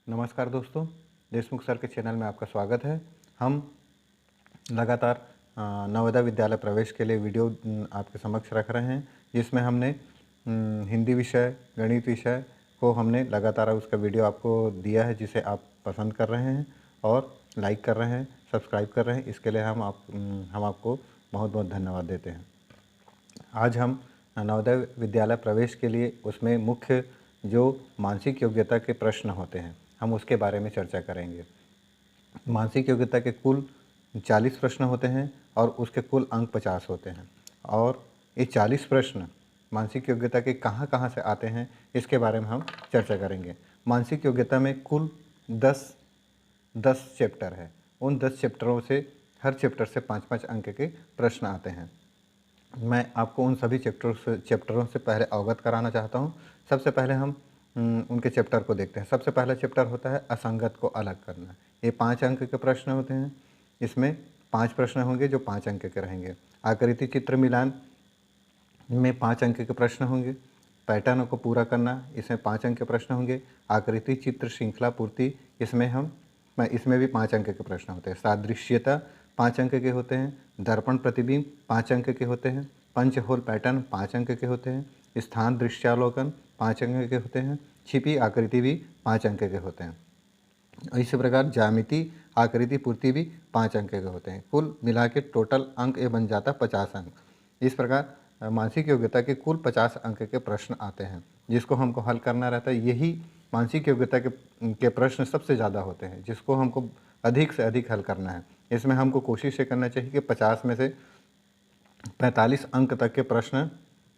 नमस्कार दोस्तों, देशमुख सर के चैनल में आपका स्वागत है। हम लगातार नवोदय विद्यालय प्रवेश के लिए वीडियो आपके समक्ष रख रहे हैं, जिसमें हमने हिंदी विषय, गणित विषय को हमने लगातार उसका वीडियो आपको दिया है, जिसे आप पसंद कर रहे हैं और लाइक कर रहे हैं, सब्सक्राइब कर रहे हैं। इसके लिए हम आपको बहुत बहुत धन्यवाद देते हैं। आज हम नवोदय विद्यालय प्रवेश के लिए उसमें मुख्य जो मानसिक योग्यता के प्रश्न होते हैं, हम उसके बारे में चर्चा करेंगे। मानसिक योग्यता के कुल 40 प्रश्न होते हैं और उसके कुल अंक 50 होते हैं। और ये 40 प्रश्न मानसिक योग्यता के कहाँ कहाँ से आते हैं, इसके बारे में हम चर्चा करेंगे। मानसिक योग्यता में कुल 10 चैप्टर है। उन 10 चैप्टरों से हर चैप्टर से 5-5 अंक के प्रश्न आते हैं। मैं आपको उन सभी चैप्टरों से पहले अवगत कराना चाहता हूं। सबसे पहले हम उनके चैप्टर को देखते हैं। सबसे पहला चैप्टर होता है असंगत को अलग करना। ये 5 अंक के प्रश्न होते हैं। इसमें 5 प्रश्न होंगे जो 5 अंक के रहेंगे। आकृति चित्र मिलान में 5 अंक के प्रश्न होंगे। पैटर्न को पूरा करना, इसमें 5 अंक के प्रश्न होंगे। आकृति चित्र श्रृंखला पूर्ति, इसमें भी 5 अंक के प्रश्न होते हैं। सादृश्यता 5 अंक के होते हैं। दर्पण प्रतिबिंब 5 अंक के होते हैं। पंचहोल पैटर्न 5 अंक के होते हैं। स्थान दृश्यावलोकन 5 अंक के होते हैं। छिपी आकृति भी 5 अंक के होते हैं। इसी प्रकार ज्यामिति आकृति पूर्ति भी 5 अंक के होते हैं। कुल मिला के टोटल अंक ये बन जाता 50 अंक। इस प्रकार मानसिक योग्यता के कुल 50 अंक के प्रश्न आते हैं, जिसको हमको हल करना रहता है। यही मानसिक योग्यता के प्रश्न सबसे ज़्यादा होते हैं, जिसको हमको अधिक से अधिक हल करना है। इसमें हमको कोशिश ये करना चाहिए कि 50 में से 45 अंक तक के प्रश्न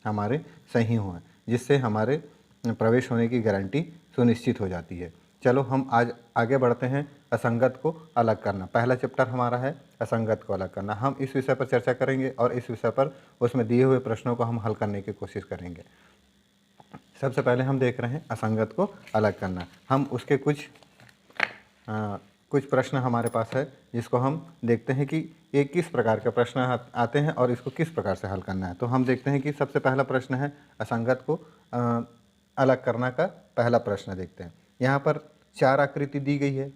हमारे सही हों, जिससे हमारे प्रवेश होने की गारंटी सुनिश्चित हो जाती है। चलो हम आज आगे बढ़ते हैं। असंगत को अलग करना पहला चैप्टर हमारा है। असंगत को अलग करना, हम इस विषय पर चर्चा करेंगे और इस विषय पर उसमें दिए हुए प्रश्नों को हम हल करने की कोशिश करेंगे। सबसे पहले हम देख रहे हैं असंगत को अलग करना। हम उसके कुछ प्रश्न हमारे पास है, जिसको हम देखते हैं कि ये किस प्रकार के प्रश्न आते हैं और इसको किस प्रकार से हल करना है। तो हम देखते हैं कि सबसे पहला प्रश्न है असंगत को अलग करना का पहला प्रश्न देखते हैं। यहाँ पर 4 आकृति दी गई है।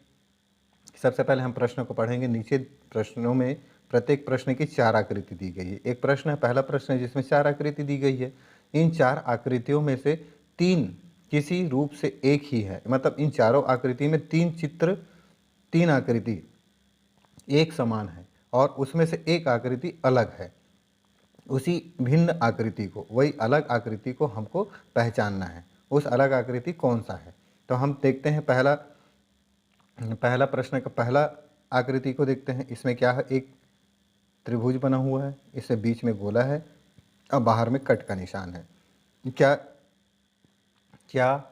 सबसे पहले हम प्रश्न को पढ़ेंगे। नीचे प्रश्नों में प्रत्येक प्रश्न की 4 आकृति दी गई है। एक प्रश्न है, पहला प्रश्न है जिसमें 4 आकृति दी गई है। इन 4 आकृतियों में से 3 किसी रूप से एक ही है, मतलब इन चारों आकृति में 3 आकृति एक समान है और उसमें से एक आकृति अलग है। उसी भिन्न आकृति को, वही अलग आकृति को हमको पहचानना है। उस अलग आकृति कौन सा है? तो हम देखते हैं पहला प्रश्न का पहला आकृति को देखते हैं। इसमें क्या है, एक त्रिभुज बना हुआ है, इससे बीच में गोला है और बाहर में कट का निशान है। क्या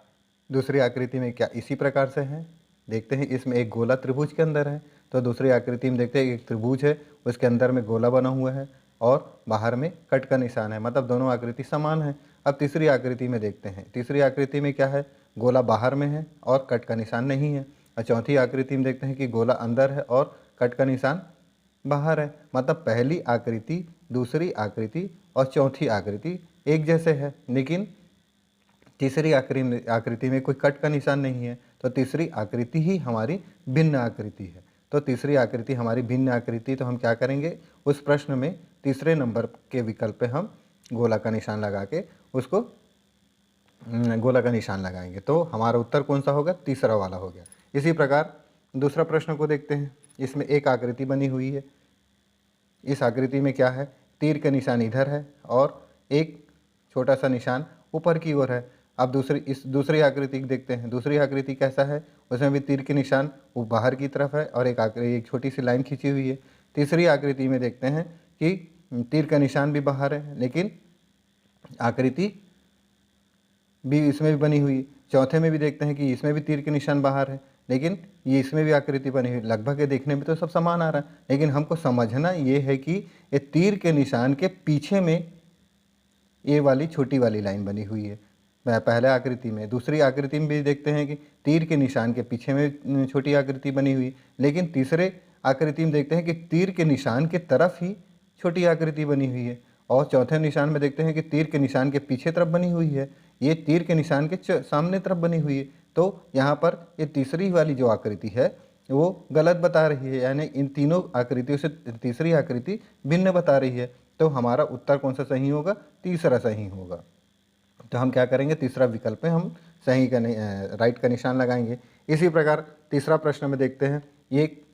दूसरी आकृति में क्या इसी प्रकार से है? देखते हैं। इसमें एक गोला त्रिभुज के अंदर है, तो दूसरी आकृति में देखते हैं एक त्रिभुज है, उसके अंदर में गोला बना हुआ है और बाहर में कट का निशान है, मतलब दोनों आकृति समान है। अब तीसरी आकृति में देखते हैं। तीसरी आकृति में क्या है, गोला बाहर में है और कट का निशान नहीं है। और चौथी आकृति में देखते हैं कि गोला अंदर है और कट का निशान बाहर है। मतलब पहली आकृति, दूसरी आकृति और चौथी आकृति एक जैसे है, लेकिन तीसरी आकृति में कोई कट का निशान नहीं है, तो तीसरी आकृति ही हमारी भिन्न आकृति है। तो तीसरी आकृति हमारी भिन्न आकृति, तो हम क्या करेंगे, उस प्रश्न में तीसरे नंबर के विकल्प पे हम गोला का निशान लगा के उसको गोला का निशान लगाएंगे। तो हमारा उत्तर कौन सा होगा, तीसरा वाला हो गया। इसी प्रकार दूसरा प्रश्न को देखते हैं। इसमें एक आकृति बनी हुई है। इस आकृति में क्या है, तीर का निशान इधर है और एक छोटा सा निशान ऊपर की ओर है। अब दूसरी आकृति देखते हैं। दूसरी आकृति कैसा है, उसमें भी तीर के निशान वो बाहर की तरफ है और एक छोटी सी लाइन खींची हुई है। तीसरी आकृति में देखते हैं कि तीर का निशान भी बाहर है, लेकिन आकृति भी इसमें भी बनी हुई। चौथे में भी देखते हैं कि इसमें भी तीर के निशान बाहर है, लेकिन ये इसमें भी आकृति बनी हुई। लगभग देखने में तो सब समान आ रहा है, लेकिन हमको समझना ये है कि ये तीर के निशान के पीछे में ये वाली छोटी वाली लाइन बनी हुई है पहले आकृति में। दूसरी आकृति में भी देखते हैं कि तीर के निशान के पीछे में छोटी आकृति बनी हुई, लेकिन तीसरे आकृति में देखते हैं कि तीर के निशान के तरफ ही छोटी आकृति बनी हुई है। और चौथे निशान में देखते हैं कि तीर के निशान के पीछे तरफ बनी हुई है, ये तीर के निशान के सामने तरफ बनी हुई है। तो यहाँ पर ये तीसरी वाली जो आकृति है वो गलत बता रही है, यानी इन तीनों आकृतियों से तीसरी आकृति भिन्न बता रही है। तो हमारा उत्तर कौन सा सही होगा? तीसरा सही होगा। तो हम क्या करेंगे? तीसरा विकल्प में हम सही का राइट का निशान लगाएंगे। इसी प्रकार तीसरा प्रश्न में देखते हैं। एक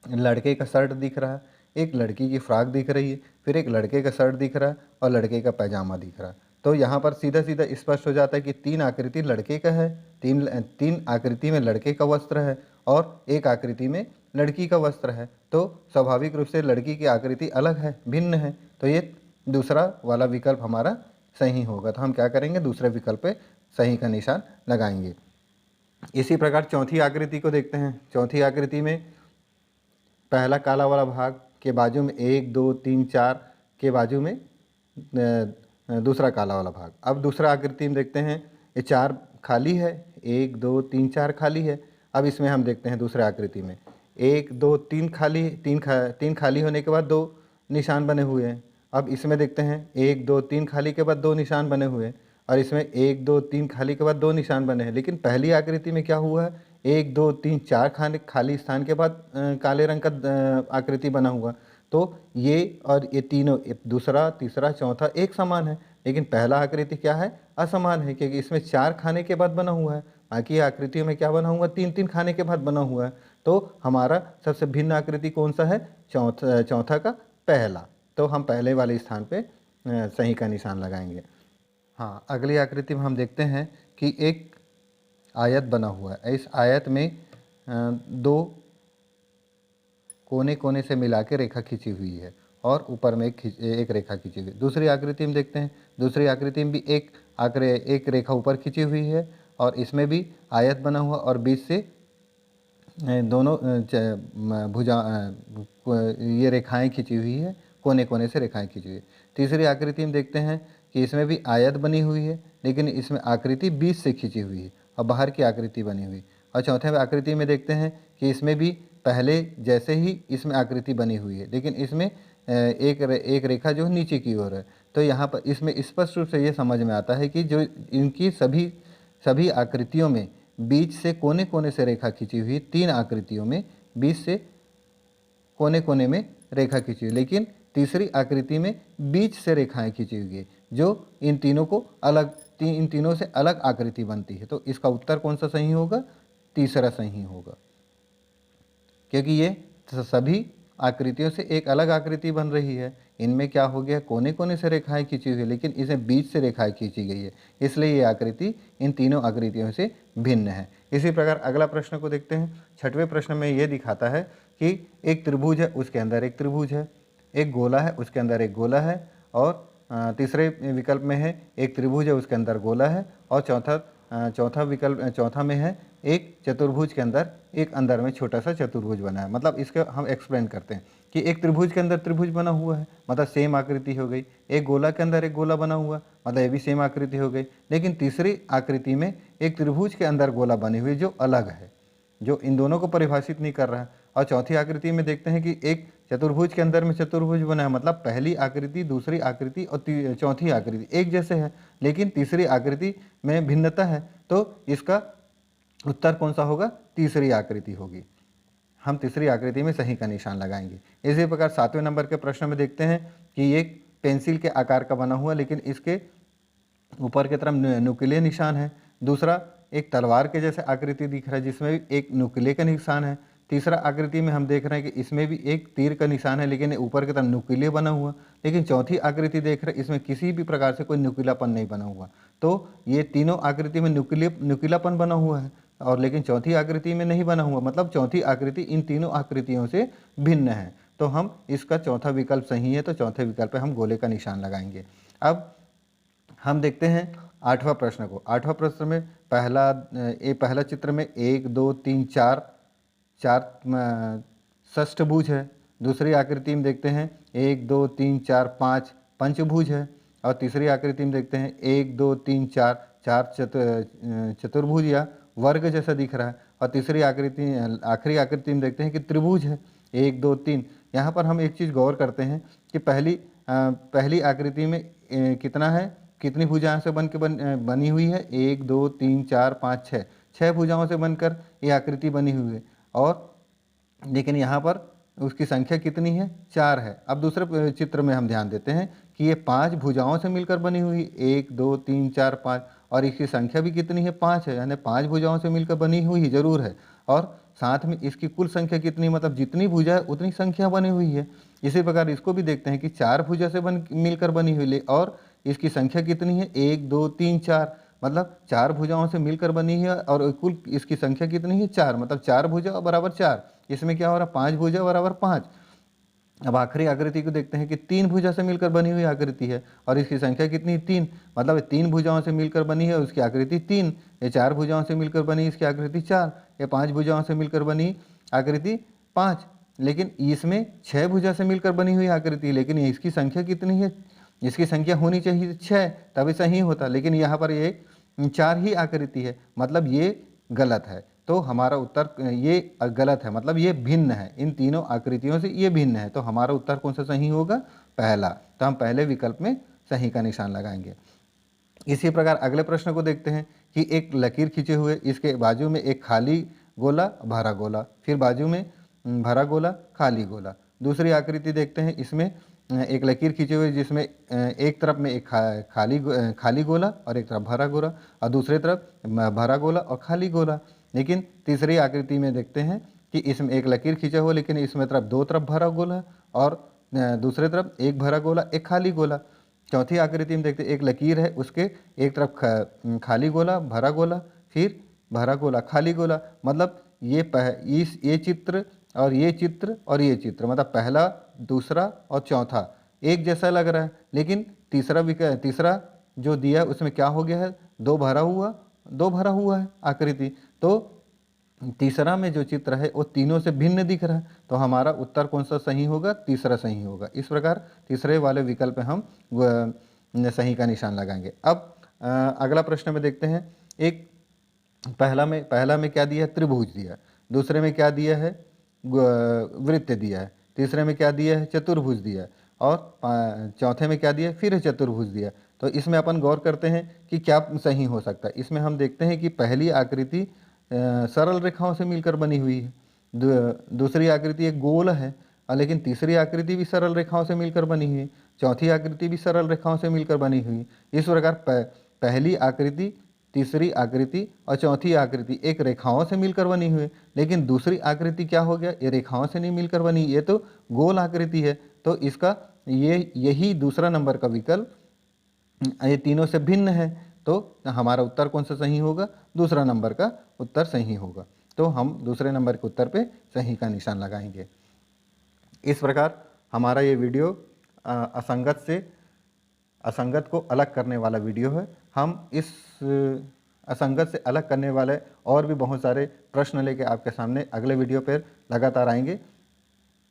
लड़के का शर्ट दिख रहा है, एक लड़की की फ्रॉक दिख रही है, फिर एक लड़के का शर्ट दिख रहा है और लड़के का पैजामा दिख रहा है। तो यहाँ पर सीधा सीधा स्पष्ट हो जाता है कि तीन आकृति लड़के का है, तीन आकृति में लड़के का वस्त्र है और एक आकृति में लड़की का वस्त्र है। तो स्वाभाविक रूप से लड़की की आकृति अलग है, भिन्न है। तो ये दूसरा वाला विकल्प हमारा सही होगा। तो हम क्या करेंगे? दूसरे विकल्प पे सही का निशान लगाएंगे। इसी प्रकार चौथी आकृति को देखते हैं। चौथी आकृति में पहला काला वाला भाग के बाजू में 1 2 3 4 के बाजू में दूसरा काला वाला भाग। अब दूसरा आकृति में देखते हैं, ये 4 खाली है, 1 2 3 4 खाली है। अब इसमें हम देखते हैं दूसरे आकृति में 1 2 3 खाली, तीन खाली होने के बाद 2 निशान बने हुए हैं। अब इसमें देखते हैं 1 2 3 खाली के बाद 2 निशान बने हुए हैं और इसमें 1 2 3 खाली के बाद 2 निशान बने हैं। लेकिन पहली आकृति में क्या हुआ है? 1 2 3 4 खाली स्थान के बाद काले रंग का आकृति बना हुआ। तो ये और ये तीनों, दूसरा तीसरा चौथा एक समान है, लेकिन पहला आकृति क्या है? असमान है, क्योंकि इसमें 4 खाने के बाद बना हुआ है, बाकी आकृतियों में क्या बना हुआ? 3 खाने के बाद बना हुआ है। तो हमारा सबसे भिन्न आकृति कौन सा है? चौथा का पहला। तो हम पहले वाले स्थान पे सही का निशान लगाएंगे। हाँ, अगली आकृति में हम देखते हैं कि एक आयत बना हुआ है। इस आयत में 2 कोने कोने से मिला के रेखा खींची हुई है और ऊपर में एक रेखा खींची हुई है। दूसरी आकृति में देखते हैं, दूसरी आकृति में भी एक रेखा ऊपर खींची हुई है और इसमें भी आयत बना हुआ और बीच से दोनों भुजा ये रेखाएं खींची हुई है, कोने कोने से रेखाएं खींची हुई है। तीसरी आकृति में देखते हैं कि इसमें भी आयत बनी हुई है, लेकिन इसमें आकृति बीच से खींची हुई है और बाहर की आकृति बनी हुई। और चौथे आकृति में देखते हैं कि इसमें भी पहले जैसे ही इसमें आकृति बनी हुई है, लेकिन इसमें एक रेखा जो नीचे की ओर है। तो यहाँ पर इसमें स्पष्ट रूप से ये समझ में आता है कि जो इनकी सभी आकृतियों में बीच से कोने कोने से रेखा खींची हुई, 3 आकृतियों में बीच से कोने कोने में रेखा खींची हुई, लेकिन तीसरी आकृति में बीच से रेखाएं खींची हुई है, जो इन तीनों से अलग आकृति बनती है। तो इसका उत्तर कौन सा सही होगा? तीसरा सही होगा, क्योंकि ये सभी आकृतियों से एक अलग आकृति बन रही है। इनमें क्या हो गया? कोने कोने से रेखाएं खींची हुई है, लेकिन इसे बीच से रेखाएं खींची गई है, इसलिए ये आकृति इन तीनों आकृतियों से भिन्न है। इसी प्रकार अगला प्रश्न को देखते हैं। छठवें प्रश्न में ये दिखाता है कि एक त्रिभुज है, उसके अंदर एक त्रिभुज है, एक गोला है, उसके अंदर एक गोला है, और तीसरे विकल्प में है एक त्रिभुज है, उसके अंदर गोला है, और चौथा में है एक चतुर्भुज के अंदर एक अंदर में छोटा सा चतुर्भुज बना है। मतलब इसके हम एक्सप्लेन करते हैं कि एक त्रिभुज के अंदर त्रिभुज बना हुआ है, मतलब सेम आकृति हो गई। एक गोला के अंदर एक गोला बना हुआ, मतलब ये भी सेम आकृति हो गई। लेकिन तीसरी आकृति में एक त्रिभुज के अंदर गोला बनी हुई जो अलग है, जो इन दोनों को परिभाषित नहीं कर रहा है। और चौथी आकृति में देखते हैं कि एक चतुर्भुज के अंदर में चतुर्भुज बना है, मतलब पहली आकृति, दूसरी आकृति और चौथी आकृति एक जैसे है, लेकिन तीसरी आकृति में भिन्नता है। तो इसका उत्तर कौन सा होगा? तीसरी आकृति होगी। हम तीसरी आकृति में सही का निशान लगाएंगे। इसी प्रकार 7वें नंबर के प्रश्न में देखते हैं कि एक पेंसिल के आकार का बना हुआ, लेकिन इसके ऊपर की तरफ नुकीले निशान है। दूसरा एक तलवार के जैसे आकृति दिख रहा है, जिसमें भी एक नुकीले का निशान है। तीसरा आकृति में हम देख रहे हैं कि इसमें भी एक तीर का निशान है, लेकिन ऊपर की तरफ नुकीले बना हुआ। लेकिन चौथी आकृति देख रहे हैं, इसमें किसी भी प्रकार से कोई नुकीलापन नहीं बना हुआ। तो ये तीनों आकृति में नुकीलापन बना हुआ है, और लेकिन चौथी आकृति में नहीं बना हुआ, मतलब चौथी आकृति इन तीनों आकृतियों से भिन्न है। तो हम इसका चौथा विकल्प सही है, तो चौथे विकल्प पे हम गोले का निशान लगाएंगे। अब हम देखते हैं 8वां प्रश्न को। 8वां प्रश्न में पहला चित्र में 1 2 3 4 षष्ठभुज है। दूसरी आकृति में देखते हैं 1 2 3 4 5 पंचभुज है, और तीसरी आकृति में देखते हैं 1 2 3 4 चतुर्भुज या वर्ग जैसा दिख रहा है, और तीसरी आखिरी आकृति में देखते हैं कि त्रिभुज है 1 2 3। यहाँ पर हम एक चीज़ गौर करते हैं कि पहली आकृति में कितना है? कितनी भुजाओं से बनी हुई है? 1 2 3 4 5 6, 6 भुजाओं से बनकर ये आकृति बनी हुई है। और लेकिन यहाँ पर उसकी संख्या कितनी है? 4 है। अब दूसरे चित्र में हम ध्यान देते हैं कि ये 5 भुजाओं से मिलकर बनी हुई, 1 2 3 4 5, और इसकी संख्या भी कितनी है? 5 है, यानी 5 भुजाओं से मिलकर बनी हुई जरूर है। और साथ में इसकी कुल संख्या कितनी, मतलब जितनी भुजा है उतनी संख्या बनी हुई है। इसी प्रकार इसको भी देखते हैं कि 4 भुजा से मिलकर बनी हुई, और इसकी संख्या कितनी है? 1 2 3 4, मतलब 4 भुजाओं से मिलकर बनी है और कुल इसकी संख्या कितनी है? 4, मतलब 4 भुजा बराबर 4। इसमें क्या हो रहा है? 5 भुजा बराबर 5। अब आखिरी आकृति को देखते हैं कि 3 भुजा से मिलकर बनी हुई आकृति है और इसकी संख्या कितनी? 3, मतलब 3 भुजाओं से मिलकर बनी है, उसकी आकृति 3। ये 4 भुजाओं से मिलकर बनी, इसकी आकृति 4। ये 5 भुजाओं से मिलकर बनी आकृति 5। लेकिन इसमें 6 भुजा से मिलकर बनी हुई आकृति, लेकिन इसकी संख्या कितनी है? इसकी संख्या होनी चाहिए 6, तभी सही होता, लेकिन यहाँ पर ये 4 ही आकृति है, मतलब ये गलत है। तो हमारा उत्तर ये गलत है, मतलब ये भिन्न है, इन तीनों आकृतियों से ये भिन्न है। तो हमारा उत्तर कौन सा सही होगा? पहला। तो हम पहले विकल्प में सही का निशान लगाएंगे। इसी प्रकार अगले प्रश्न को देखते हैं कि एक लकीर खींचे हुए, इसके बाजू में एक खाली गोला, भरा गोला, फिर बाजू में भरा गोला, खाली गोला। दूसरी आकृति देखते हैं, इसमें एक लकीर खींचे हुए जिसमें एक तरफ में एक खाली गोला और एक तरफ भरा गोला, और दूसरी तरफ भरा गोला और खाली गोला। लेकिन तीसरी आकृति में देखते हैं कि इसमें एक लकीर खींचा हुआ, लेकिन इसमें दो तरफ भरा गोला और दूसरे तरफ एक भरा गोला, एक खाली गोला। चौथी आकृति में देखते हैं, एक लकीर है, उसके एक तरफ खाली गोला, भरा गोला, फिर भरा गोला, खाली गोला। मतलब ये चित्र और ये चित्र और ये चित्र, मतलब पहला, दूसरा और चौथा एक जैसा लग रहा है, लेकिन तीसरा जो दिया उसमें क्या हो गया है? दो भरा हुआ है आकृति। तो तीसरा में जो चित्र है वो तीनों से भिन्न दिख रहा है। तो हमारा उत्तर कौन सा सही होगा? तीसरा सही होगा। इस प्रकार तीसरे वाले विकल्प में हम सही का निशान लगाएंगे। अब अगला प्रश्न में देखते हैं, एक पहला में क्या दिया है? त्रिभुज दिया। दूसरे में क्या दिया है? वृत्त दिया है। तीसरे में क्या दिया है? चतुर्भुज दिया। और चौथे में क्या दिया? फिर चतुर्भुज दिया। तो इसमें अपन गौर करते हैं कि क्या सही हो सकता है। इसमें हम देखते हैं कि पहली आकृति सरल रेखाओं से मिलकर बनी हुई है, दूसरी आकृति एक गोल है, लेकिन तीसरी आकृति भी सरल रेखाओं से मिलकर बनी हुई है, चौथी आकृति भी सरल रेखाओं से मिलकर बनी हुई। इस प्रकार पहली आकृति, तीसरी आकृति और चौथी आकृति एक रेखाओं से मिलकर बनी हुई है, लेकिन दूसरी आकृति क्या हो गया? ये रेखाओं से नहीं मिलकर बनी, ये तो गोल आकृति है। तो इसका यही दूसरा नंबर का विकल्प, ये तीनों से भिन्न है। तो हमारा उत्तर कौन सा सही होगा? दूसरा नंबर का उत्तर सही होगा। तो हम दूसरे नंबर के उत्तर पे सही का निशान लगाएंगे। इस प्रकार हमारा ये वीडियो असंगत को अलग करने वाला वीडियो है। हम इस असंगत से अलग करने वाले और भी बहुत सारे प्रश्न लेके आपके सामने अगले वीडियो पर लगातार आएंगे,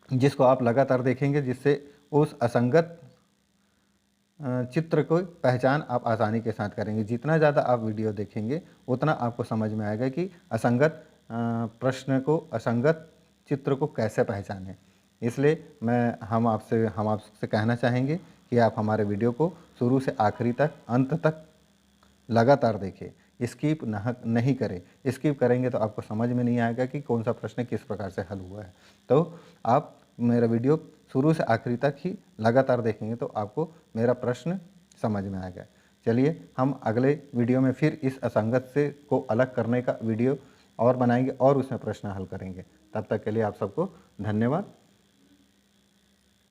जिसको आप लगातार देखेंगे, जिससे उस असंगत चित्र को पहचान आप आसानी के साथ करेंगे। जितना ज़्यादा आप वीडियो देखेंगे उतना आपको समझ में आएगा कि असंगत प्रश्न को, असंगत चित्र को कैसे पहचानें। इसलिए हम आपसे कहना चाहेंगे कि आप हमारे वीडियो को शुरू से आखिरी तक, अंत तक लगातार देखें, स्किप नहीं करें। स्किप करेंगे तो आपको समझ में नहीं आएगा कि कौन सा प्रश्न किस प्रकार से हल हुआ है। तो आप मेरा वीडियो शुरू से आखिरी तक ही लगातार देखेंगे तो आपको मेरा प्रश्न समझ में आएगा। चलिए हम अगले वीडियो में फिर इस असंगत से को अलग करने का वीडियो और बनाएंगे और उसमें प्रश्न हल करेंगे। तब तक के लिए आप सबको धन्यवाद।